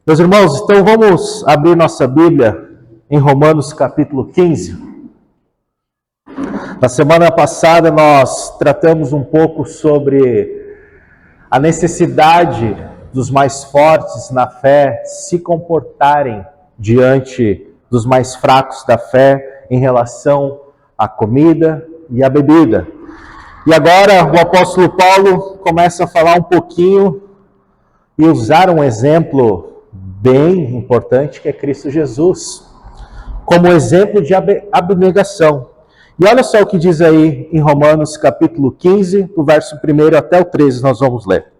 Meus irmãos, então vamos abrir nossa Bíblia em Romanos capítulo 15. Na semana passada nós tratamos um pouco sobre a necessidade dos mais fortes na fé se comportarem diante dos mais fracos da fé em relação à comida e à bebida. E agora o apóstolo Paulo começa a falar um pouquinho e usar um exemplo bem importante, que é Cristo Jesus, como exemplo de abnegação. E olha só o que diz aí em Romanos capítulo 15, do verso 1 até o 13, nós vamos ler.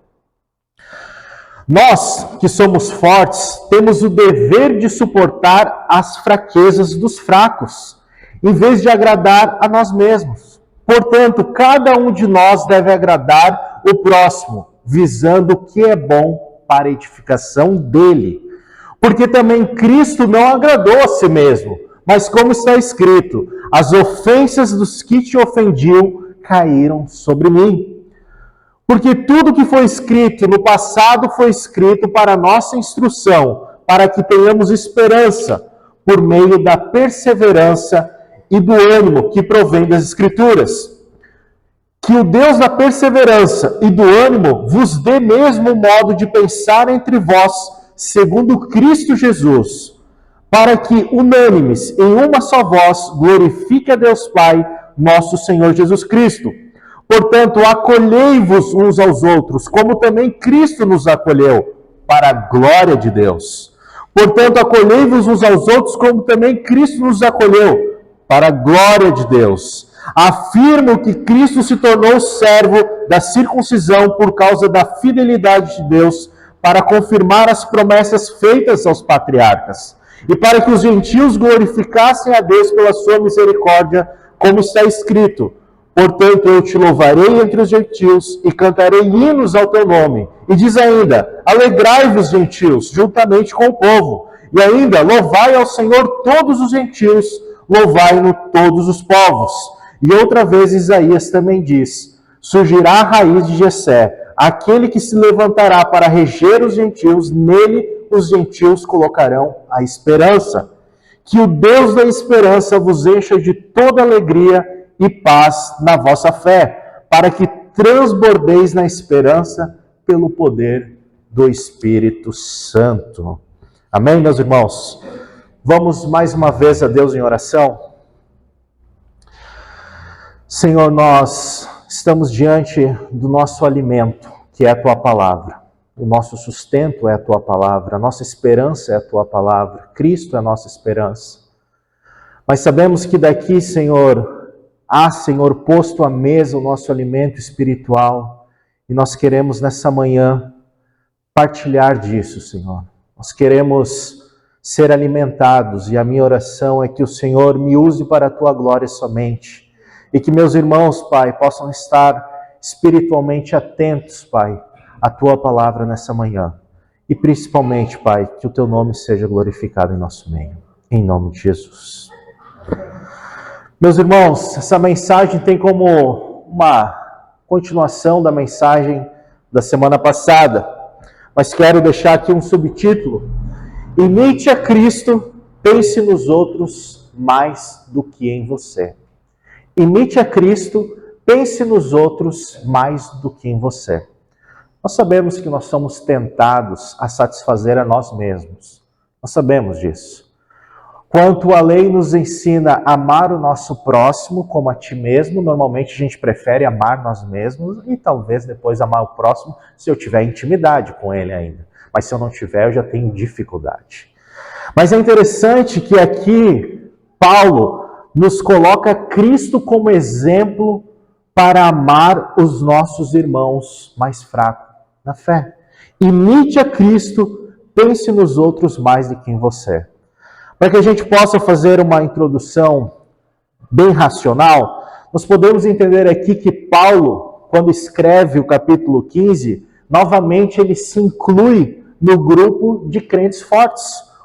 Nós, que somos fortes, temos o dever de suportar as fraquezas dos fracos, em vez de agradar a nós mesmos. Portanto, cada um de nós deve agradar o próximo, visando o que é bom para a edificação dele. Porque também Cristo não agradou a si mesmo, mas como está escrito, as ofensas dos que te ofendiam caíram sobre mim. Porque tudo que foi escrito no passado foi escrito para a nossa instrução, para que tenhamos esperança, por meio da perseverança e do ânimo que provém das Escrituras. Que o Deus da perseverança e do ânimo vos dê mesmo o modo de pensar entre vós, segundo Cristo Jesus, para que, unânimes em uma só voz, glorifique a Deus Pai, nosso Senhor Jesus Cristo. Portanto, acolhei-vos uns aos outros, como também Cristo nos acolheu, para a glória de Deus. Portanto, acolhei-vos uns aos outros, como também Cristo nos acolheu, para a glória de Deus. Afirmo que Cristo se tornou servo da circuncisão por causa da fidelidade de Deus, para confirmar as promessas feitas aos patriarcas, e para que os gentios glorificassem a Deus pela sua misericórdia, como está escrito: portanto, eu te louvarei entre os gentios e cantarei hinos ao teu nome. E diz ainda: alegrai-vos, gentios, juntamente com o povo. E ainda: louvai ao Senhor todos os gentios, louvai-no todos os povos. E outra vez Isaías também diz: surgirá a raiz de Jessé, aquele que se levantará para reger os gentios, nele os gentios colocarão a esperança. Que o Deus da esperança vos encha de toda alegria e paz na vossa fé, para que transbordeis na esperança pelo poder do Espírito Santo. Amém, meus irmãos? Vamos mais uma vez a Deus em oração? Senhor, nós estamos diante do nosso alimento, que é a Tua Palavra. O nosso sustento é a Tua Palavra, a nossa esperança é a Tua Palavra, Cristo é a nossa esperança. Mas sabemos que daqui, Senhor, Senhor, posto à mesa o nosso alimento espiritual, e nós queremos nessa manhã partilhar disso, Senhor. Nós queremos ser alimentados, e a minha oração é que o Senhor me use para a Tua glória somente, e que meus irmãos, Pai, possam estar espiritualmente atentos, Pai, à Tua palavra nessa manhã. E principalmente, Pai, que o Teu nome seja glorificado em nosso meio. Em nome de Jesus. Meus irmãos, essa mensagem tem como uma continuação da mensagem da semana passada, mas quero deixar aqui um subtítulo: imite a Cristo, pense nos outros mais do que em você. Imite a Cristo, pense nos outros mais do que em você. Nós sabemos que nós somos tentados a satisfazer a nós mesmos. Nós sabemos disso. Quanto a lei nos ensina a amar o nosso próximo como a ti mesmo, normalmente a gente prefere amar nós mesmos e talvez depois amar o próximo se eu tiver intimidade com ele ainda. Mas se eu não tiver, eu já tenho dificuldade. Mas é interessante que aqui Paulo nos coloca Cristo como exemplo para amar os nossos irmãos mais fracos na fé. Imite a Cristo, pense nos outros mais do que em você. Para que a gente possa fazer uma introdução bem racional, nós podemos entender aqui que Paulo, quando escreve o capítulo 15, novamente ele se inclui no grupo de crentes fortes.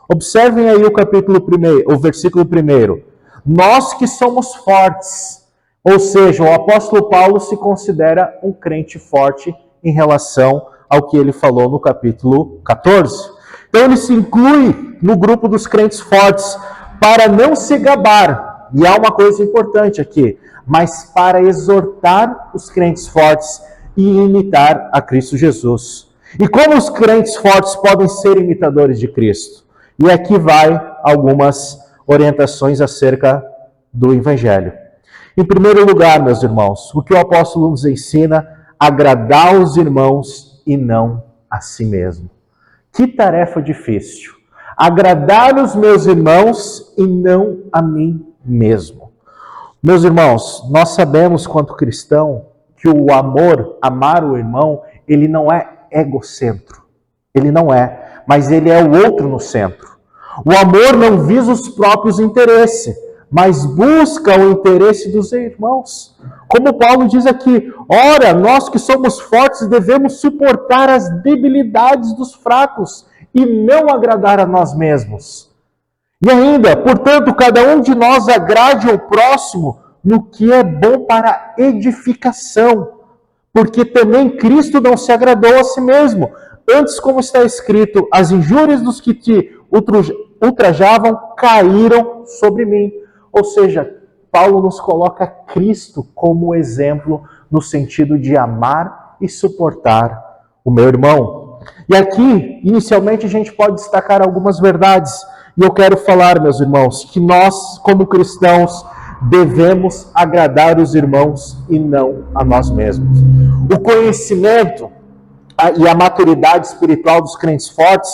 Observem aí o versículo 1. Nós que somos fortes, ou seja, o apóstolo Paulo se considera um crente forte em relação ao que ele falou no capítulo 14. Então ele se inclui no grupo dos crentes fortes para não se gabar, e há uma coisa importante aqui, mas para exortar os crentes fortes e imitar a Cristo Jesus. E como os crentes fortes podem ser imitadores de Cristo? E aqui vai algumas orientações acerca do Evangelho. Em primeiro lugar, meus irmãos, o que o apóstolo nos ensina? Agradar os irmãos e não a si mesmo. Que tarefa difícil. Agradar os meus irmãos e não a mim mesmo. Meus irmãos, nós sabemos quanto cristão que o amor, amar o irmão, ele não é egocentro. Ele não é, mas ele é o outro no centro. O amor não visa os próprios interesses, mas busca o interesse dos irmãos. Como Paulo diz aqui, ora, nós que somos fortes devemos suportar as debilidades dos fracos e não agradar a nós mesmos. E ainda, portanto, cada um de nós agrade ao próximo no que é bom para edificação, porque também Cristo não se agradou a si mesmo. Antes, como está escrito, as injúrias dos que te ultrajavam caíram sobre mim. Ou seja, Paulo nos coloca Cristo como exemplo no sentido de amar e suportar o meu irmão. E aqui, inicialmente, a gente pode destacar algumas verdades. E eu quero falar, meus irmãos, que nós, como cristãos, devemos agradar os irmãos e não a nós mesmos. O conhecimento e a maturidade espiritual dos crentes fortes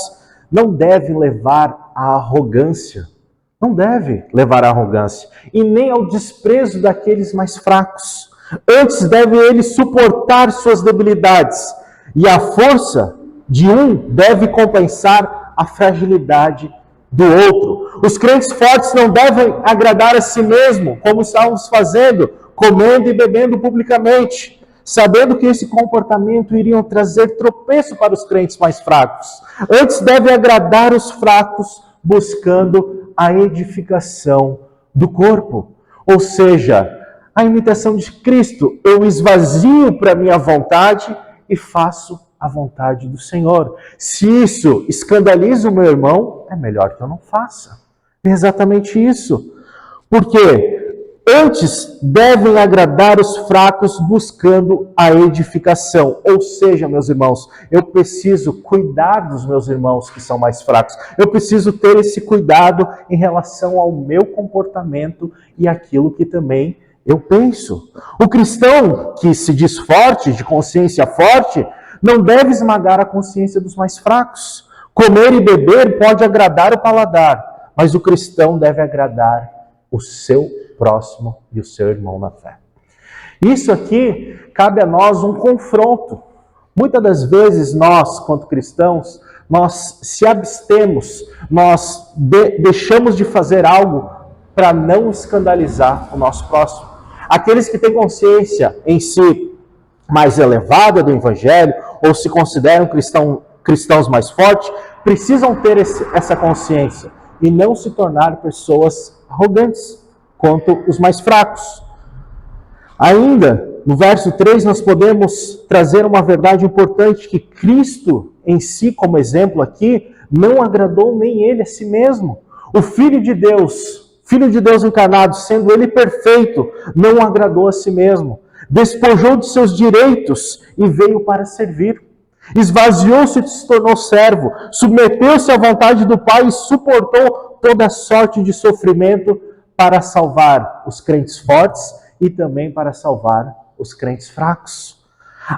não deve levar à arrogância. Não deve levar à arrogância e nem ao desprezo daqueles mais fracos. Antes deve ele suportar suas debilidades e a força de um deve compensar a fragilidade do outro. Os crentes fortes não devem agradar a si mesmo, como estávamos fazendo, comendo e bebendo publicamente, sabendo que esse comportamento iria trazer tropeço para os crentes mais fracos. Antes deve agradar os fracos, buscando a edificação do corpo. Ou seja, a imitação de Cristo. Eu esvazio para a minha vontade e faço a vontade do Senhor. Se isso escandaliza o meu irmão, é melhor que eu não faça. É exatamente isso. Porque antes devem agradar os fracos buscando a edificação. Ou seja, meus irmãos, eu preciso cuidar dos meus irmãos que são mais fracos. Eu preciso ter esse cuidado em relação ao meu comportamento e aquilo que também eu penso. O cristão que se diz forte, de consciência forte, não deve esmagar a consciência dos mais fracos. Comer e beber pode agradar o paladar, mas o cristão deve agradar o seu próximo e o seu irmão na fé. Isso aqui cabe a nós um confronto. Muitas das vezes nós, quanto cristãos, nós se abstemos, nós deixamos de fazer algo para não escandalizar o nosso próximo. Aqueles que têm consciência em si mais elevada do Evangelho, ou se consideram cristãos mais fortes, precisam ter essa consciência e não se tornar pessoas arrogantes quanto os mais fracos. Ainda, no verso 3, nós podemos trazer uma verdade importante, que Cristo em si, como exemplo aqui, não agradou nem ele a si mesmo. O Filho de Deus encarnado, sendo ele perfeito, não agradou a si mesmo. Despojou de seus direitos e veio para servir. Esvaziou-se e se tornou servo. Submeteu-se à vontade do Pai e suportou toda sorte de sofrimento para salvar os crentes fortes e também para salvar os crentes fracos.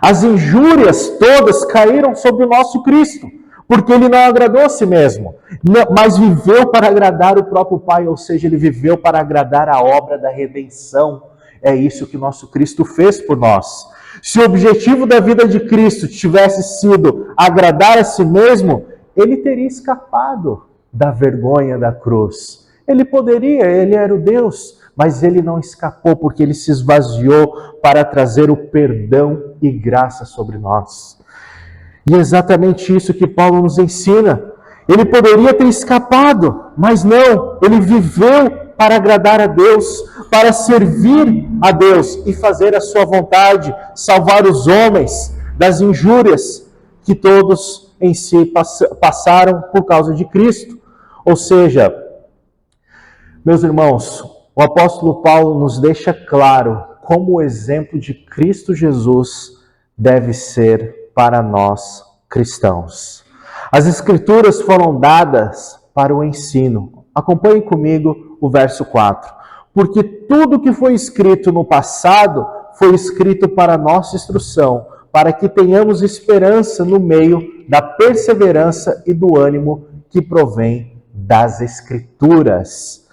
As injúrias todas caíram sobre o nosso Cristo, porque ele não agradou a si mesmo, mas viveu para agradar o próprio Pai, ou seja, ele viveu para agradar a obra da redenção. É isso que nosso Cristo fez por nós. Se o objetivo da vida de Cristo tivesse sido agradar a si mesmo, ele teria escapado da vergonha da cruz. Ele poderia, ele era o Deus, mas ele não escapou porque ele se esvaziou para trazer o perdão e graça sobre nós. E é exatamente isso que Paulo nos ensina. Ele poderia ter escapado, mas não, ele viveu para agradar a Deus, para servir a Deus e fazer a sua vontade, salvar os homens das injúrias que todos em si passaram por causa de Cristo. Ou seja, meus irmãos, o apóstolo Paulo nos deixa claro como o exemplo de Cristo Jesus deve ser para nós cristãos. As Escrituras foram dadas para o ensino. Acompanhe comigo o verso 4. Porque tudo que foi escrito no passado foi escrito para nossa instrução, para que tenhamos esperança no meio da perseverança e do ânimo que provém das Escrituras.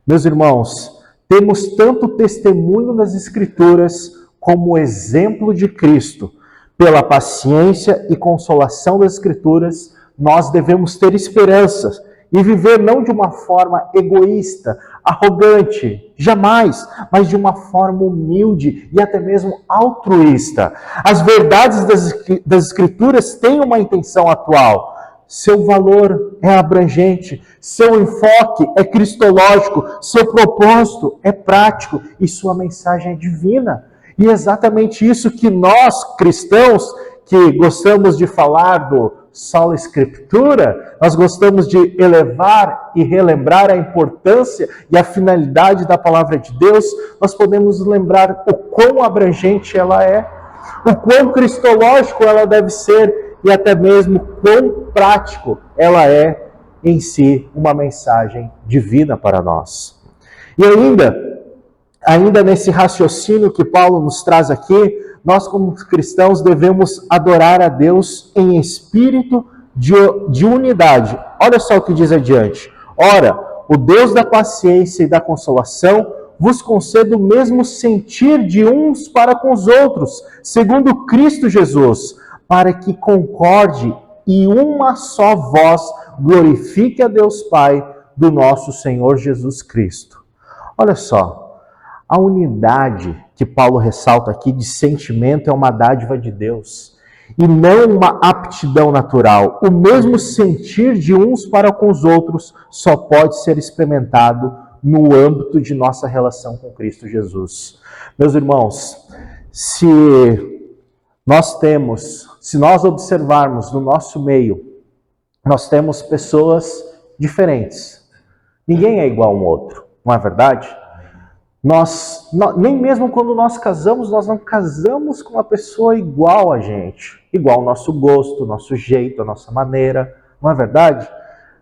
Meus irmãos, temos tanto testemunho das Escrituras como o exemplo de Cristo. Pela paciência e consolação das Escrituras, nós devemos ter esperança e viver não de uma forma egoísta, arrogante, jamais, mas de uma forma humilde e até mesmo altruísta. As verdades das Escrituras têm uma intenção atual. Seu valor é abrangente, seu enfoque é cristológico, seu propósito é prático e sua mensagem é divina. E é exatamente isso que nós, cristãos, que gostamos de falar do sola scriptura, nós gostamos de elevar e relembrar a importância e a finalidade da palavra de Deus, nós podemos lembrar o quão abrangente ela é, o quão cristológico ela deve ser, e até mesmo quão prático ela é em si, uma mensagem divina para nós. E ainda nesse raciocínio que Paulo nos traz aqui, nós como cristãos devemos adorar a Deus em espírito de unidade. Olha só o que diz adiante. Ora, o Deus da paciência e da consolação vos conceda o mesmo sentir de uns para com os outros, segundo Cristo Jesus, para que concorde e uma só voz glorifique a Deus Pai do nosso Senhor Jesus Cristo. Olha só, a unidade que Paulo ressalta aqui de sentimento é uma dádiva de Deus e não uma aptidão natural. O mesmo sentir de uns para com os outros só pode ser experimentado no âmbito de nossa relação com Cristo Jesus. Meus irmãos, se nós observarmos no nosso meio, nós temos pessoas diferentes. Ninguém é igual a um outro, não é verdade? Nem mesmo quando nós casamos, nós não casamos com uma pessoa igual a gente, igual ao nosso gosto, nosso jeito, a nossa maneira, não é verdade?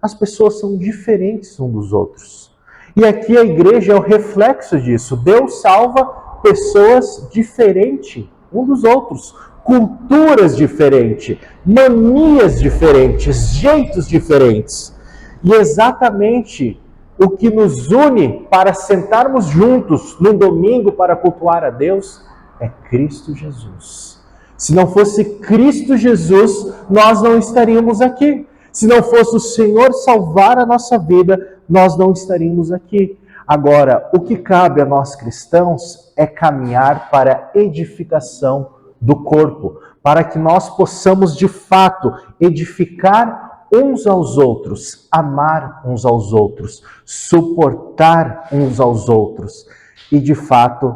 As pessoas são diferentes uns dos outros. E aqui a igreja é o reflexo disso. Deus salva pessoas diferentes uns dos outros, culturas diferentes, manias diferentes, jeitos diferentes. E exatamente o que nos une para sentarmos juntos num domingo para cultuar a Deus é Cristo Jesus. Se não fosse Cristo Jesus, nós não estaríamos aqui. Se não fosse o Senhor salvar a nossa vida, nós não estaríamos aqui. Agora, o que cabe a nós cristãos é caminhar para a edificação do corpo, para que nós possamos de fato edificar uns aos outros, amar uns aos outros, suportar uns aos outros e de fato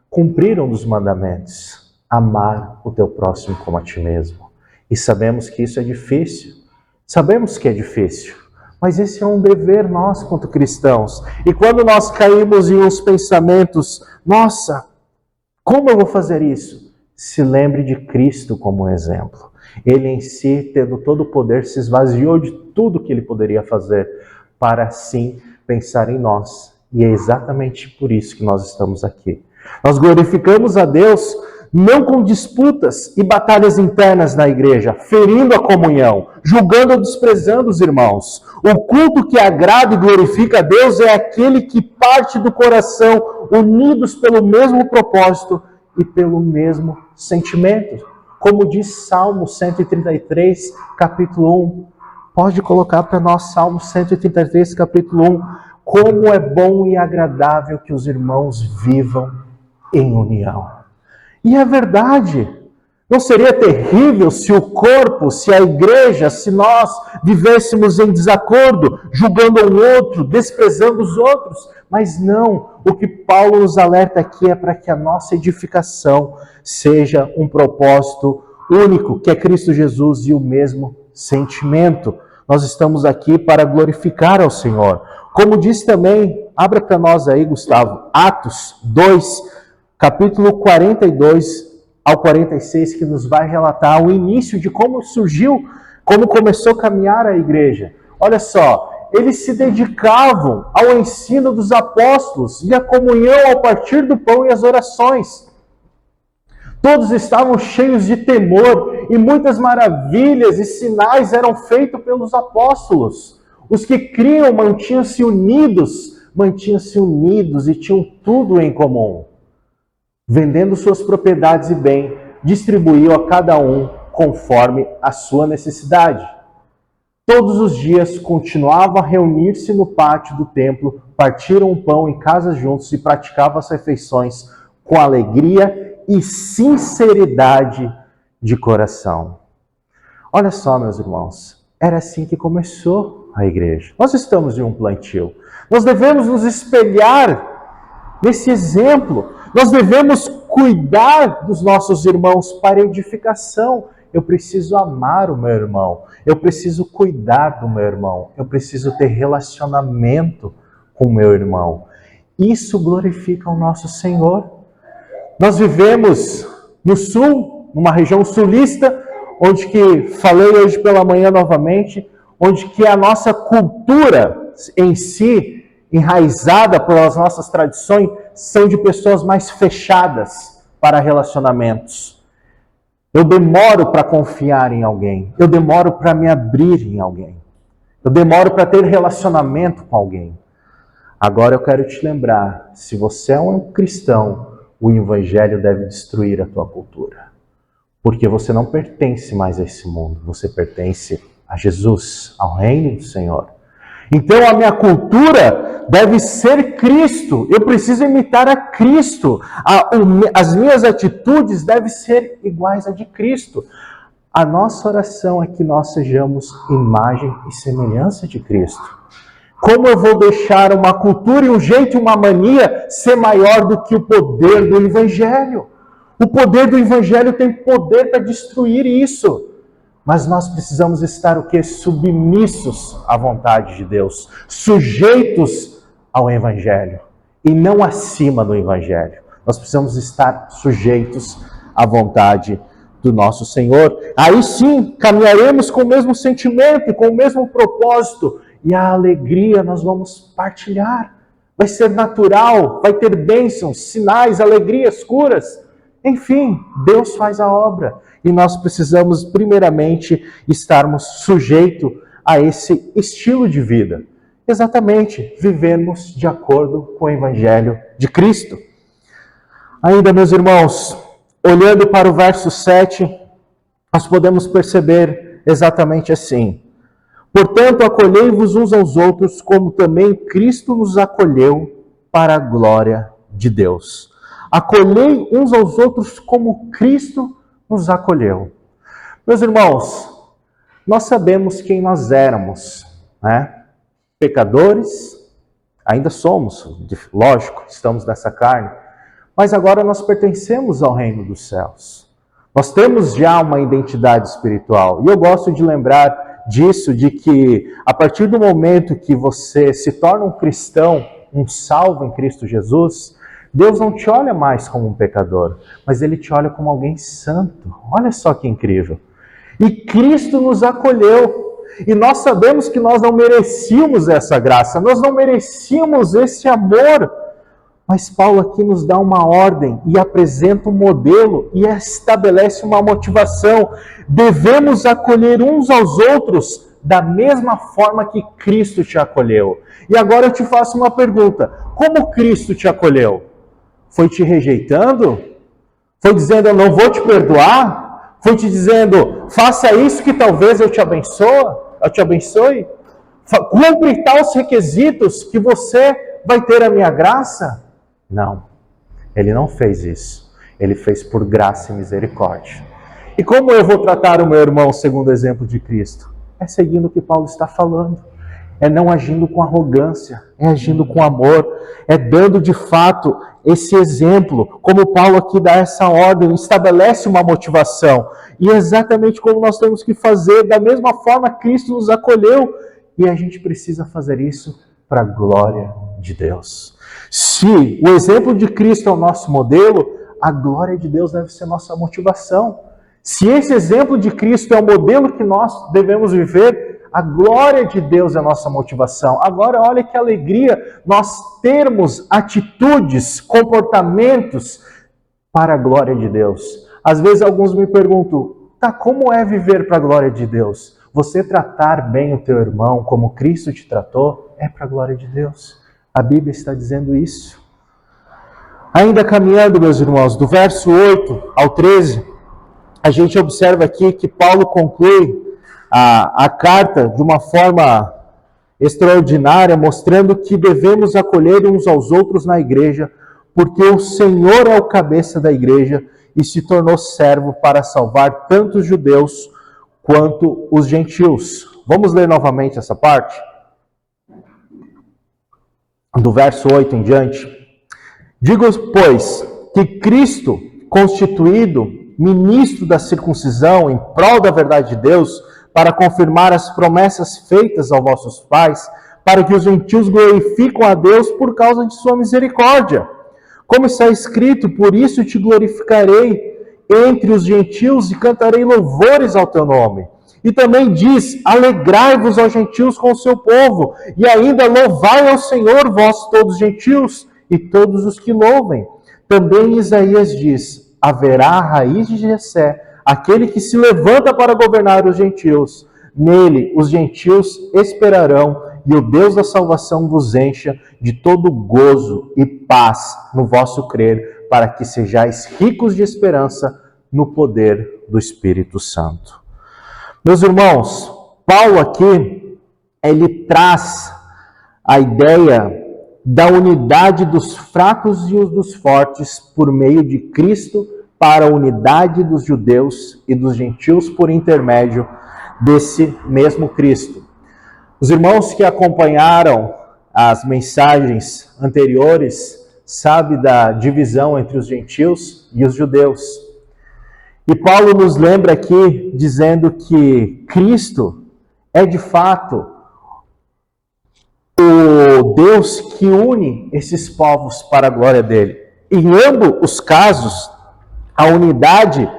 cumprir um dos mandamentos, amar o teu próximo como a ti mesmo. E sabemos que isso é difícil, sabemos que é difícil, mas esse é um dever nós quanto cristãos. E quando nós caímos em uns pensamentos, nossa, como eu vou fazer isso? Se lembre de Cristo como exemplo. Ele em si, tendo todo o poder, se esvaziou de tudo que ele poderia fazer para assim pensar em nós. E é exatamente por isso que nós estamos aqui. Nós glorificamos a Deus não com disputas e batalhas internas na igreja, ferindo a comunhão, julgando ou desprezando os irmãos. O culto que agrada e glorifica a Deus é aquele que parte do coração, unidos pelo mesmo propósito e pelo mesmo sentimento. Como diz Salmo 133, capítulo 1. Pode colocar para nós Salmo 133, capítulo 1. Como é bom e agradável que os irmãos vivam em união. E é verdade. Não seria terrível se o corpo, se a igreja, se nós vivêssemos em desacordo, julgando um outro, desprezando os outros? Mas não. O que Paulo nos alerta aqui é para que a nossa edificação seja um propósito único, que é Cristo Jesus e o mesmo sentimento. Nós estamos aqui para glorificar ao Senhor. Como diz também, abra para nós aí, Gustavo, Atos 2, capítulo 42 ao 46, que nos vai relatar o início de como surgiu, como começou a caminhar a igreja. Olha só, eles se dedicavam ao ensino dos apóstolos e à comunhão ao partir do pão e as orações. Todos estavam cheios de temor e muitas maravilhas e sinais eram feitos pelos apóstolos. Os que criam mantinham-se unidos e tinham tudo em comum. Vendendo suas propriedades e bem, distribuíam a cada um conforme a sua necessidade. Todos os dias continuavam a reunir-se no pátio do templo, partiram o pão em casas juntos e praticavam as refeições com alegria e sinceridade de coração. Olha só, meus irmãos, era assim que começou a igreja. Nós estamos em um plantio. Nós devemos nos espelhar nesse exemplo. Nós devemos cuidar dos nossos irmãos para edificação. Eu preciso amar o meu irmão. Eu preciso cuidar do meu irmão. Eu preciso ter relacionamento com o meu irmão. Isso glorifica o nosso Senhor. Nós vivemos no sul, numa região sulista, onde que falei hoje pela manhã novamente, onde que a nossa cultura em si, enraizada pelas nossas tradições, são de pessoas mais fechadas para relacionamentos. Eu demoro para confiar em alguém. Eu demoro para me abrir em alguém. Eu demoro para ter relacionamento com alguém. Agora eu quero te lembrar, se você é um cristão, o Evangelho deve destruir a tua cultura. Porque você não pertence mais a esse mundo. Você pertence a Jesus, ao reino do Senhor. Então a minha cultura deve ser Cristo. Eu preciso imitar a Cristo. As minhas atitudes devem ser iguais a de Cristo. A nossa oração é que nós sejamos imagem e semelhança de Cristo. Como eu vou deixar uma cultura e um jeito e uma mania ser maior do que o poder do Evangelho? O poder do Evangelho tem poder para destruir isso. Mas nós precisamos estar o quê? Submissos à vontade de Deus, sujeitos ao Evangelho e não acima do Evangelho. Nós precisamos estar sujeitos à vontade do nosso Senhor. Aí sim, caminharemos com o mesmo sentimento, com o mesmo propósito e a alegria nós vamos partilhar. Vai ser natural, vai ter bênçãos, sinais, alegrias, curas. Enfim, Deus faz a obra. E nós precisamos, primeiramente, estarmos sujeitos a esse estilo de vida. Exatamente, vivemos de acordo com o Evangelho de Cristo. Ainda, meus irmãos, olhando para o verso 7, nós podemos perceber exatamente assim. Portanto, acolhei-vos uns aos outros, como também Cristo nos acolheu para a glória de Deus. Acolhei uns aos outros como Cristo nos acolheu. Meus irmãos, nós sabemos quem nós éramos, né? Pecadores, ainda somos, lógico, estamos nessa carne, mas agora nós pertencemos ao reino dos céus. Nós temos já uma identidade espiritual. E eu gosto de lembrar disso, de que a partir do momento que você se torna um cristão, um salvo em Cristo Jesus, Deus não te olha mais como um pecador, mas Ele te olha como alguém santo. Olha só que incrível. E Cristo nos acolheu. E nós sabemos que nós não merecíamos essa graça, nós não merecíamos esse amor. Mas Paulo aqui nos dá uma ordem e apresenta um modelo e estabelece uma motivação. Devemos acolher uns aos outros da mesma forma que Cristo te acolheu. E agora eu te faço uma pergunta. Como Cristo te acolheu? Foi te rejeitando? Foi dizendo, eu não vou te perdoar? Foi te dizendo, faça isso que talvez eu te abençoe? Cumpre tais requisitos que você vai ter a minha graça? Não, Ele não fez isso. Ele fez por graça e misericórdia. E como eu vou tratar o meu irmão segundo o exemplo de Cristo? É seguindo o que Paulo está falando. é não agindo com arrogância, é agindo com amor, é dando de fato esse exemplo, como Paulo aqui dá essa ordem, estabelece uma motivação, e é exatamente como nós temos que fazer, da mesma forma Cristo nos acolheu, e a gente precisa fazer isso para a glória de Deus. Se o exemplo de Cristo é o nosso modelo, a glória de Deus deve ser nossa motivação. Se esse exemplo de Cristo é o modelo que nós devemos viver, a glória de Deus é a nossa motivação. Agora, olha que alegria nós termos atitudes, comportamentos para a glória de Deus. Às vezes alguns me perguntam, como é viver para a glória de Deus? Você tratar bem o teu irmão como Cristo te tratou, é para a glória de Deus. A Bíblia está dizendo isso. Ainda caminhando, meus irmãos, do verso 8 ao 13, a gente observa aqui que Paulo conclui a carta de uma forma extraordinária, mostrando que devemos acolher uns aos outros na igreja, porque o Senhor é o cabeça da igreja e se tornou servo para salvar tanto os judeus quanto os gentios. Vamos ler novamente essa parte? Do verso 8 em diante. Digo, pois, que Cristo, constituído ministro da circuncisão em prol da verdade de Deus, para confirmar as promessas feitas aos vossos pais, para que os gentios glorifiquem a Deus por causa de sua misericórdia. Como está escrito, por isso te glorificarei entre os gentios e cantarei louvores ao teu nome. E também diz, alegrai-vos aos gentios com o seu povo, e ainda louvai ao Senhor, vós todos gentios, e todos os que louvem. Também Isaías diz, haverá a raiz de Jessé, aquele que se levanta para governar os gentios. Nele os gentios esperarão, e o Deus da salvação vos encha de todo gozo e paz no vosso crer, para que sejais ricos de esperança no poder do Espírito Santo. Meus irmãos, Paulo aqui, ele traz a ideia da unidade dos fracos e os dos fortes por meio de Cristo, para a unidade dos judeus e dos gentios por intermédio desse mesmo Cristo. Os irmãos que acompanharam as mensagens anteriores sabem da divisão entre os gentios e os judeus. E Paulo nos lembra aqui dizendo que Cristo é de fato o Deus que une esses povos para a glória dele. Em ambos os casos, a unidade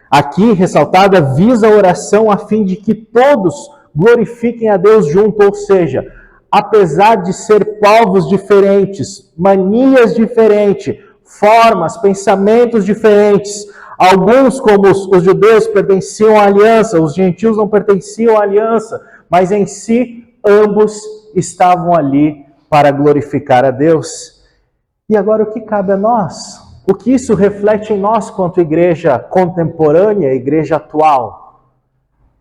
aqui ressaltada visa a oração a fim de que todos glorifiquem a Deus junto, ou seja, apesar de ser povos diferentes, manias diferentes, formas, pensamentos diferentes, alguns, como os judeus, pertenciam à aliança, os gentios não pertenciam à aliança, mas em si, ambos estavam ali para glorificar a Deus. E agora o que cabe a nós? O que isso reflete em nós quanto igreja contemporânea, igreja atual?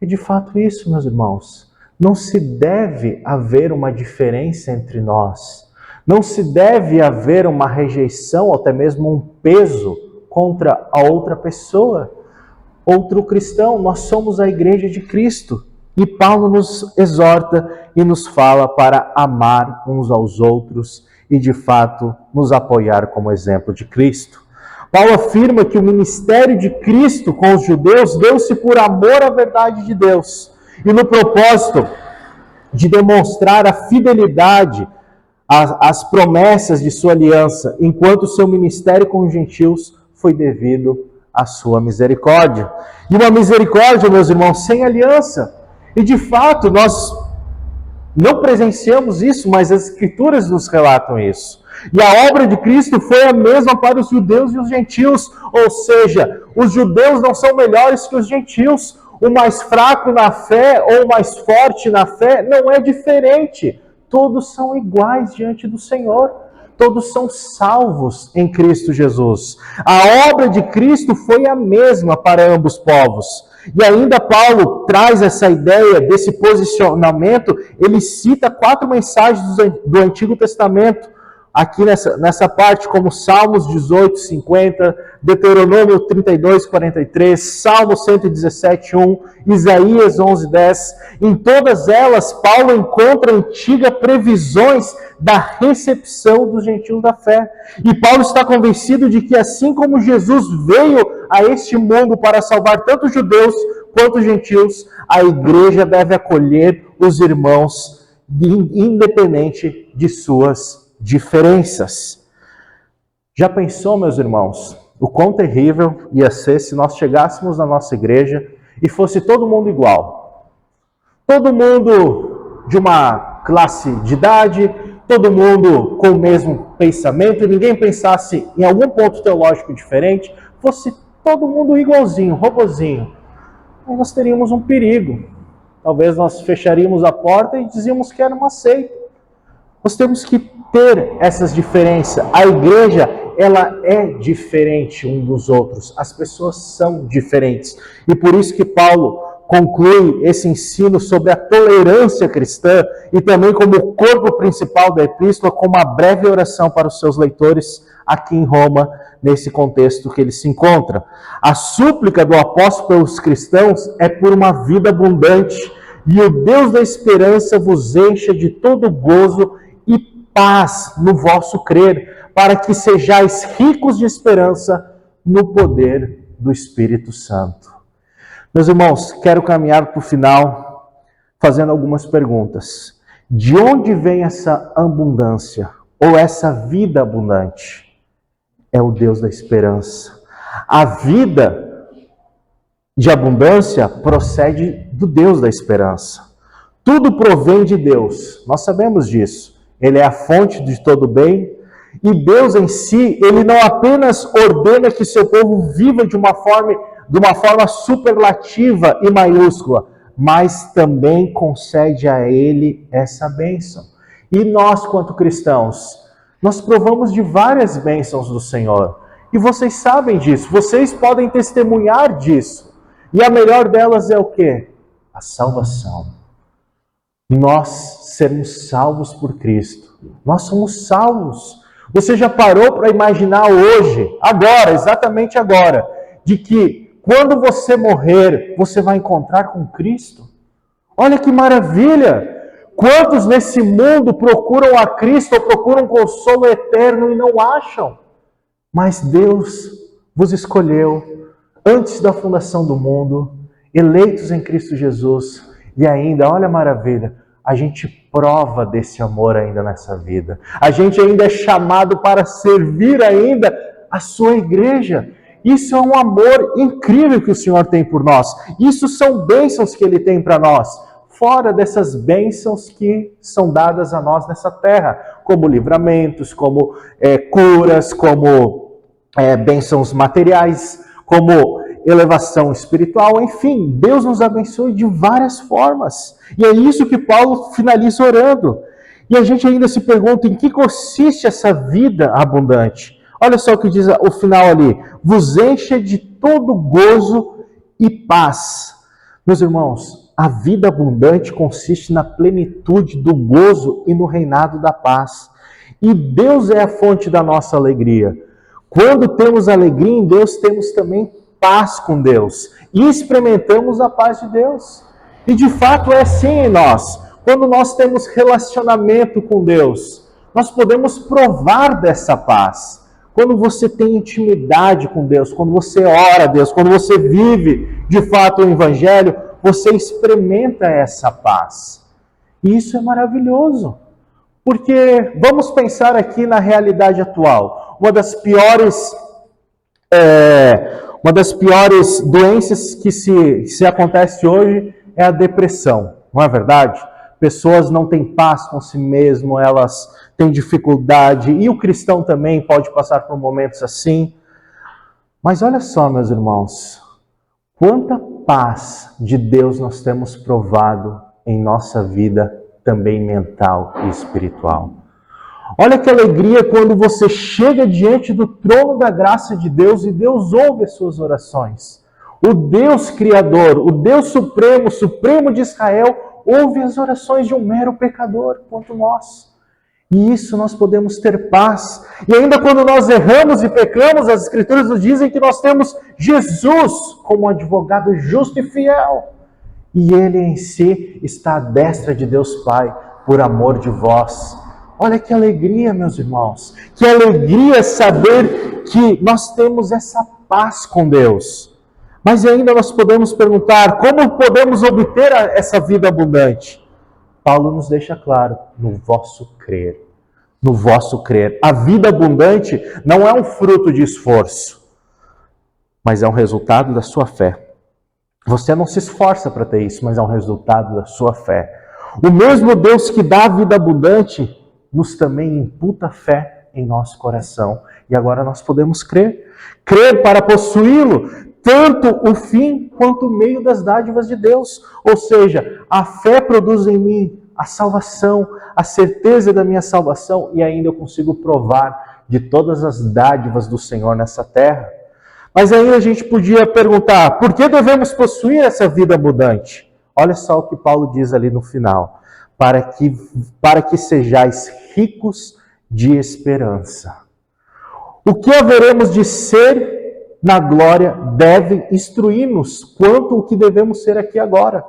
É de fato isso, meus irmãos. Não se deve haver uma diferença entre nós. Não se deve haver uma rejeição, ou até mesmo um peso contra a outra pessoa, outro cristão. Nós somos a igreja de Cristo. E Paulo nos exorta e nos fala para amar uns aos outros e, de fato, nos apoiar como exemplo de Cristo. Paulo afirma que o ministério de Cristo com os judeus deu-se por amor à verdade de Deus e no propósito de demonstrar a fidelidade às promessas de sua aliança, enquanto o seu ministério com os gentios foi devido à sua misericórdia. E uma misericórdia, meus irmãos, sem aliança. E de fato, nós não presenciamos isso, mas as Escrituras nos relatam isso. E a obra de Cristo foi a mesma para os judeus e os gentios, ou seja, os judeus não são melhores que os gentios, o mais fraco na fé ou o mais forte na fé não é diferente. Todos são iguais diante do Senhor. Todos são salvos em Cristo Jesus. A obra de Cristo foi a mesma para ambos os povos. E ainda Paulo traz essa ideia desse posicionamento, ele cita 4 mensagens do Antigo Testamento, aqui nessa parte, como Salmos 18, 50, Deuteronômio 32, 43, Salmo 117, 1, Isaías 11, 10. Em todas elas, Paulo encontra antigas previsões da recepção dos gentios da fé. E Paulo está convencido de que assim como Jesus veio a este mundo para salvar tanto judeus quanto gentios, a igreja deve acolher os irmãos independente de suas diferenças. Já pensou, meus irmãos, o quão terrível ia ser se nós chegássemos na nossa igreja e fosse todo mundo igual? Todo mundo de uma classe de idade, todo mundo com o mesmo pensamento, e ninguém pensasse em algum ponto teológico diferente, fosse todo mundo igualzinho, robozinho. Aí nós teríamos um perigo. Talvez nós fecharíamos a porta e dizíamos que era uma seita. Nós temos que ter essas diferenças. A igreja, ela é diferente um dos outros. As pessoas são diferentes. E por isso que Paulo conclui esse ensino sobre a tolerância cristã e também como o corpo principal da epístola, com uma breve oração para os seus leitores aqui em Roma, nesse contexto que ele se encontra. A súplica do apóstolo pelos cristãos é por uma vida abundante, e o Deus da esperança vos encha de todo gozo e paz no vosso crer, para que sejais ricos de esperança no poder do Espírito Santo. Meus irmãos, quero caminhar para o final fazendo algumas perguntas. De onde vem essa abundância, ou essa vida abundante? É o Deus da esperança. A vida de abundância procede do Deus da esperança. Tudo provém de Deus, nós sabemos disso. Ele é a fonte de todo bem, e Deus em si, ele não apenas ordena que seu povo viva de uma forma superlativa e maiúscula, mas também concede a ele essa bênção. E nós, quanto cristãos, nós provamos de várias bênçãos do Senhor. E vocês sabem disso, vocês podem testemunhar disso. E a melhor delas é o quê? A salvação. Nós sermos salvos por Cristo. Nós somos salvos. Você já parou para imaginar hoje, agora, exatamente agora, de que quando você morrer, você vai encontrar com Cristo? Olha que maravilha! Quantos nesse mundo procuram a Cristo ou procuram consolo eterno e não acham? Mas Deus vos escolheu antes da fundação do mundo, eleitos em Cristo Jesus, e ainda, olha a maravilha, a gente prova desse amor ainda nessa vida. A gente ainda é chamado para servir ainda a sua igreja. Isso é um amor incrível que o Senhor tem por nós. Isso são bênçãos que Ele tem para nós. Fora dessas bênçãos que são dadas a nós nessa terra, como livramentos, como curas, como bênçãos materiais, como elevação espiritual, enfim, Deus nos abençoe de várias formas. E é isso que Paulo finaliza orando. E a gente ainda se pergunta em que consiste essa vida abundante. Olha só o que diz o final ali: vos encha de todo gozo e paz. Meus irmãos, a vida abundante consiste na plenitude do gozo e no reinado da paz. E Deus é a fonte da nossa alegria. Quando temos alegria em Deus, temos também paz com Deus. E experimentamos a paz de Deus. E de fato é assim em nós. Quando nós temos relacionamento com Deus, nós podemos provar dessa paz. Quando você tem intimidade com Deus, quando você ora a Deus, quando você vive de fato o Evangelho, você experimenta essa paz. E isso é maravilhoso. Porque vamos pensar aqui na realidade atual. Uma das piores doenças que se acontece hoje é a depressão. Não é verdade? Pessoas não têm paz com si mesmo, elas têm dificuldade, e o cristão também pode passar por momentos assim. Mas olha só, meus irmãos, quanta paz de Deus nós temos provado em nossa vida, também mental e espiritual. Olha que alegria quando você chega diante do trono da graça de Deus e Deus ouve as suas orações. O Deus Criador, o Deus Supremo, Supremo de Israel, ouve as orações de um mero pecador quanto nós. E isso nós podemos ter paz. E ainda quando nós erramos e pecamos, as Escrituras nos dizem que nós temos Jesus como advogado justo e fiel. E Ele em si está à destra de Deus Pai, por amor de vós. Olha que alegria, meus irmãos. Que alegria saber que nós temos essa paz com Deus. Mas ainda nós podemos perguntar, como podemos obter essa vida abundante? Paulo nos deixa claro, no vosso crer. No vosso crer. A vida abundante não é um fruto de esforço, mas é um resultado da sua fé. Você não se esforça para ter isso, mas é um resultado da sua fé. O mesmo Deus que dá a vida abundante, nos também imputa fé em nosso coração. E agora nós podemos crer. Crer para possuí-lo, tanto o fim quanto o meio das dádivas de Deus. Ou seja, a fé produz em mim a salvação, a certeza da minha salvação, e ainda eu consigo provar de todas as dádivas do Senhor nessa terra. Mas ainda a gente podia perguntar, por que devemos possuir essa vida abundante? Olha só o que Paulo diz ali no final. Para que sejais ricos de esperança. O que haveremos de ser na glória deve instruir-nos quanto o que devemos ser aqui agora.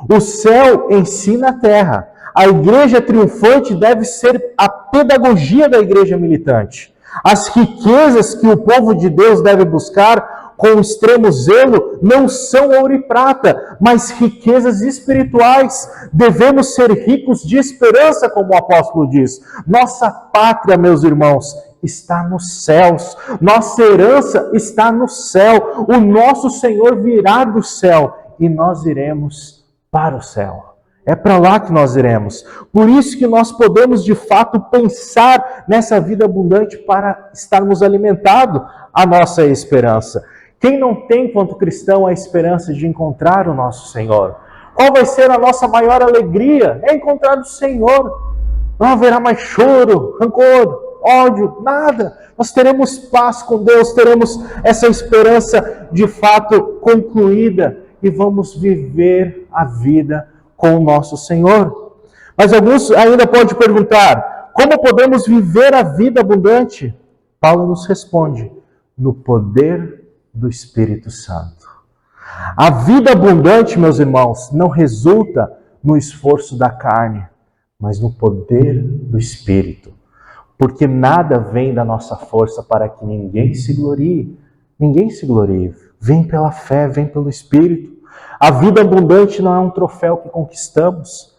O céu ensina a terra. A igreja triunfante deve ser a pedagogia da igreja militante. As riquezas que o povo de Deus deve buscar com extremo zelo não são ouro e prata, mas riquezas espirituais. Devemos ser ricos de esperança, como o apóstolo diz. Nossa pátria, meus irmãos, está nos céus. Nossa herança está no céu. O nosso Senhor virá do céu e nós iremos para o céu. É para lá que nós iremos. Por isso que nós podemos, de fato, pensar nessa vida abundante para estarmos alimentados a nossa esperança. Quem não tem, quanto cristão, a esperança de encontrar o nosso Senhor? Qual vai ser a nossa maior alegria? É encontrar o Senhor. Não haverá mais choro, rancor, ódio, nada. Nós teremos paz com Deus, teremos essa esperança de fato concluída e vamos viver a vida com o nosso Senhor. Mas alguns ainda podem perguntar, como podemos viver a vida abundante? Paulo nos responde, no poder do Espírito Santo. A vida abundante, meus irmãos, não resulta no esforço da carne, mas no poder do Espírito. Porque nada vem da nossa força para que ninguém se glorie. Ninguém se glorie. Vem pela fé, vem pelo Espírito. A vida abundante não é um troféu que conquistamos,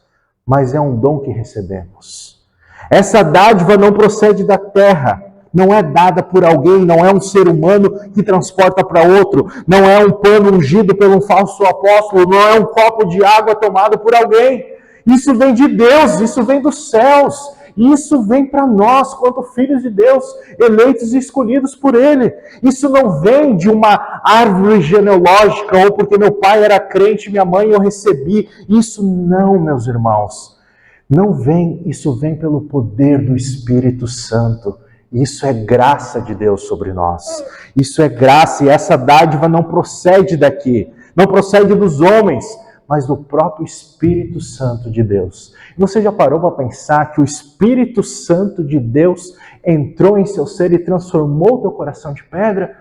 mas é um dom que recebemos. Essa dádiva não procede da terra, não é dada por alguém, não é um ser humano que transporta para outro, não é um pano ungido por um falso apóstolo, não é um copo de água tomado por alguém. Isso vem de Deus, isso vem dos céus. Isso vem para nós, quanto filhos de Deus, eleitos e escolhidos por Ele. Isso não vem de uma árvore genealógica, ou porque meu pai era crente, minha mãe eu recebi. Isso não, meus irmãos. Não vem, isso vem pelo poder do Espírito Santo. Isso é graça de Deus sobre nós. Isso é graça, e essa dádiva não procede daqui, não procede dos homens, mas do próprio Espírito Santo de Deus. Você já parou para pensar que o Espírito Santo de Deus entrou em seu ser e transformou teu coração de pedra?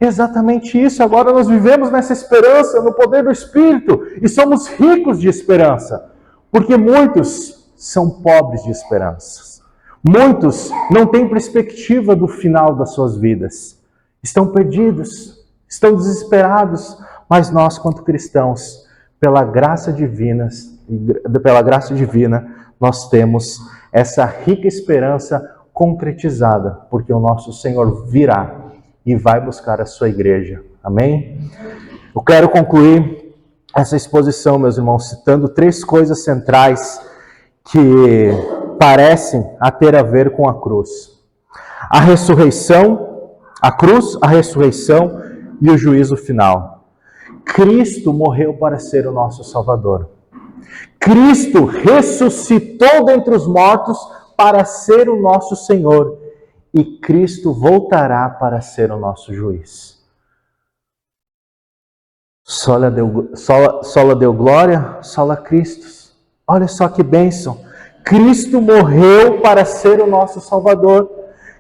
Exatamente isso. Agora nós vivemos nessa esperança, no poder do Espírito, e somos ricos de esperança, porque muitos são pobres de esperanças. Muitos não têm perspectiva do final das suas vidas. Estão perdidos, estão desesperados, mas nós, quanto cristãos, pela graça divina, nós temos essa rica esperança concretizada, porque o nosso Senhor virá e vai buscar a sua igreja. Amém? Eu quero concluir essa exposição, meus irmãos, citando 3 coisas centrais que parecem ter a ver com a cruz. A ressurreição, a cruz, a ressurreição e o juízo final. Cristo morreu para ser o nosso Salvador. Cristo ressuscitou dentre os mortos para ser o nosso Senhor. E Cristo voltará para ser o nosso juiz. Sola Deo glória, sola Christus. Olha só que bênção. Cristo morreu para ser o nosso Salvador.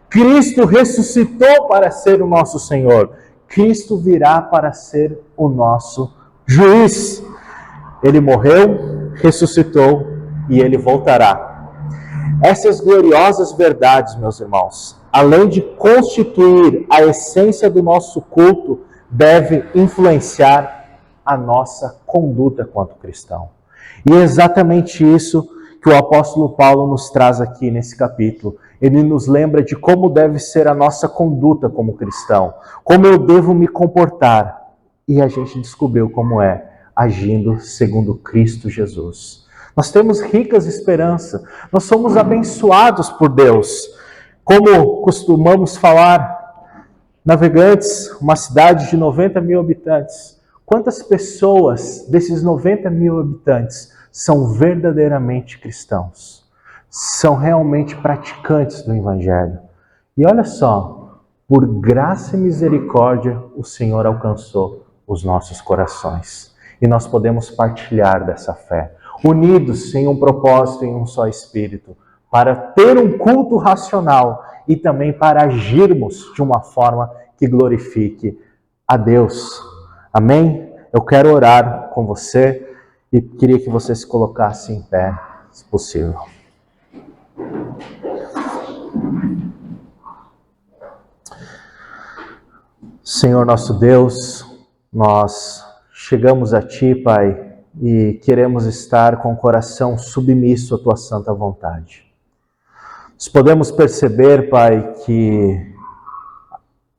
Cristo ressuscitou para ser o nosso Senhor. Cristo virá para ser o nosso juiz. Ele morreu, ressuscitou e ele voltará. Essas gloriosas verdades, meus irmãos, além de constituir a essência do nosso culto, deve influenciar a nossa conduta quanto cristão. E é exatamente isso que o apóstolo Paulo nos traz aqui nesse capítulo. Ele nos lembra de como deve ser a nossa conduta como cristão, como eu devo me comportar. E a gente descobriu como é, agindo segundo Cristo Jesus. Nós temos ricas esperanças, nós somos abençoados por Deus. Como costumamos falar, Navegantes, uma cidade de 90 mil habitantes. Quantas pessoas desses 90 mil habitantes são verdadeiramente cristãos? São realmente praticantes do Evangelho? E olha só, por graça e misericórdia, o Senhor alcançou os nossos corações. E nós podemos partilhar dessa fé, unidos em um propósito, em um só Espírito, para ter um culto racional e também para agirmos de uma forma que glorifique a Deus. Amém? Eu quero orar com você e queria que você se colocasse em pé, se possível. Senhor nosso Deus, nós chegamos a Ti, Pai, e queremos estar com o coração submisso à Tua santa vontade. Nós podemos perceber, Pai, que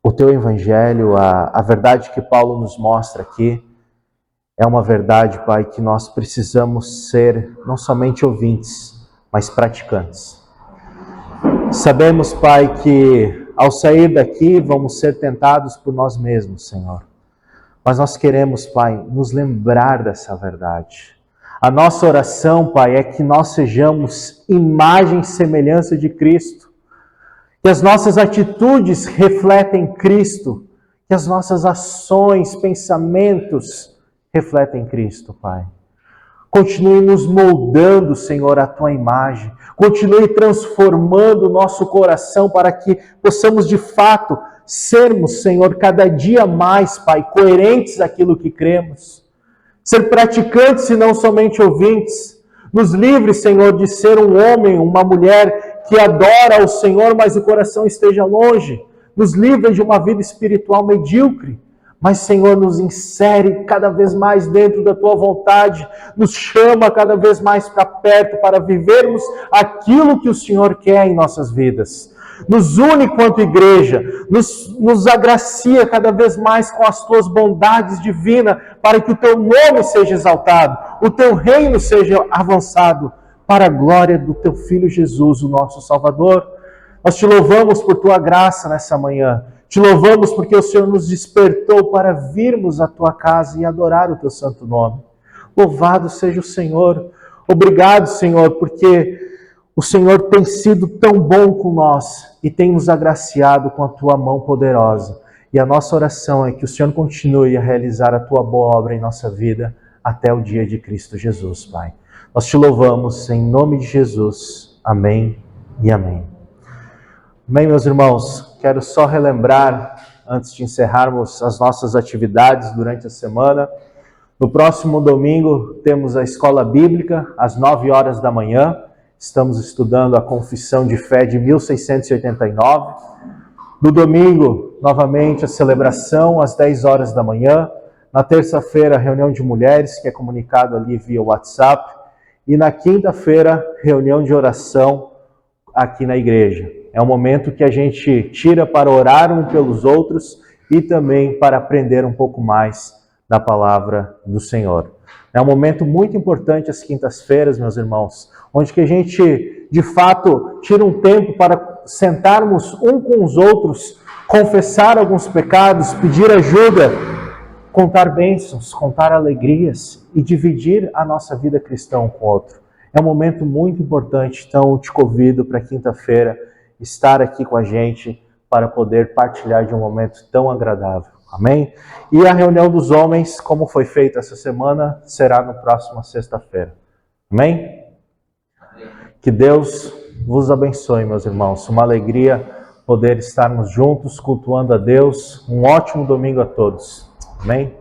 o Teu Evangelho, a verdade que Paulo nos mostra aqui, é uma verdade, Pai, que nós precisamos ser não somente ouvintes, mas praticantes. Sabemos, Pai, que ao sair daqui vamos ser tentados por nós mesmos, Senhor. Mas nós queremos, Pai, nos lembrar dessa verdade. A nossa oração, Pai, é que nós sejamos imagem e semelhança de Cristo. Que as nossas atitudes refletem Cristo. Que as nossas ações, pensamentos refletem Cristo, Pai. Continue nos moldando, Senhor, a Tua imagem. Continue transformando o nosso coração para que possamos, de fato, sermos, Senhor, cada dia mais, Pai, coerentes àquilo que cremos. Ser praticantes e não somente ouvintes. Nos livre, Senhor, de ser um homem, uma mulher que adora ao Senhor, mas o coração esteja longe. Nos livre de uma vida espiritual medíocre. Mas, Senhor, nos insere cada vez mais dentro da Tua vontade. Nos chama cada vez mais para perto para vivermos aquilo que o Senhor quer em nossas vidas. Nos une quanto igreja, nos agracia cada vez mais com as Tuas bondades divinas, para que o Teu nome seja exaltado, o Teu reino seja avançado, para a glória do Teu Filho Jesus, o nosso Salvador. Nós Te louvamos por Tua graça nessa manhã, Te louvamos porque o Senhor nos despertou para virmos à Tua casa e adorar o Teu santo nome. Louvado seja o Senhor. Obrigado, Senhor, porque o Senhor tem sido tão bom com nós e tem nos agraciado com a Tua mão poderosa. E a nossa oração é que o Senhor continue a realizar a Tua boa obra em nossa vida até o dia de Cristo Jesus, Pai. Nós Te louvamos em nome de Jesus. Amém e amém. Bem, meus irmãos, quero só relembrar, antes de encerrarmos as nossas atividades durante a semana, no próximo domingo temos a Escola Bíblica, às 9 horas da manhã. Estamos estudando a Confissão de Fé de 1689. No domingo, novamente, a celebração às 10 horas da manhã. Na terça-feira, a reunião de mulheres, que é comunicado ali via WhatsApp. E na quinta-feira, reunião de oração aqui na igreja. É um momento que a gente tira para orar um pelos outros e também para aprender um pouco mais da palavra do Senhor. É um momento muito importante às quintas-feiras, meus irmãos, onde que a gente, de fato, tira um tempo para sentarmos um com os outros, confessar alguns pecados, pedir ajuda, contar bênçãos, contar alegrias e dividir a nossa vida cristã um com o outro. É um momento muito importante, então eu te convido para quinta-feira estar aqui com a gente para poder partilhar de um momento tão agradável. Amém? E a reunião dos homens, como foi feita essa semana, será na próxima sexta-feira. Amém? Que Deus vos abençoe, meus irmãos. Uma alegria poder estarmos juntos cultuando a Deus. Um ótimo domingo a todos. Amém?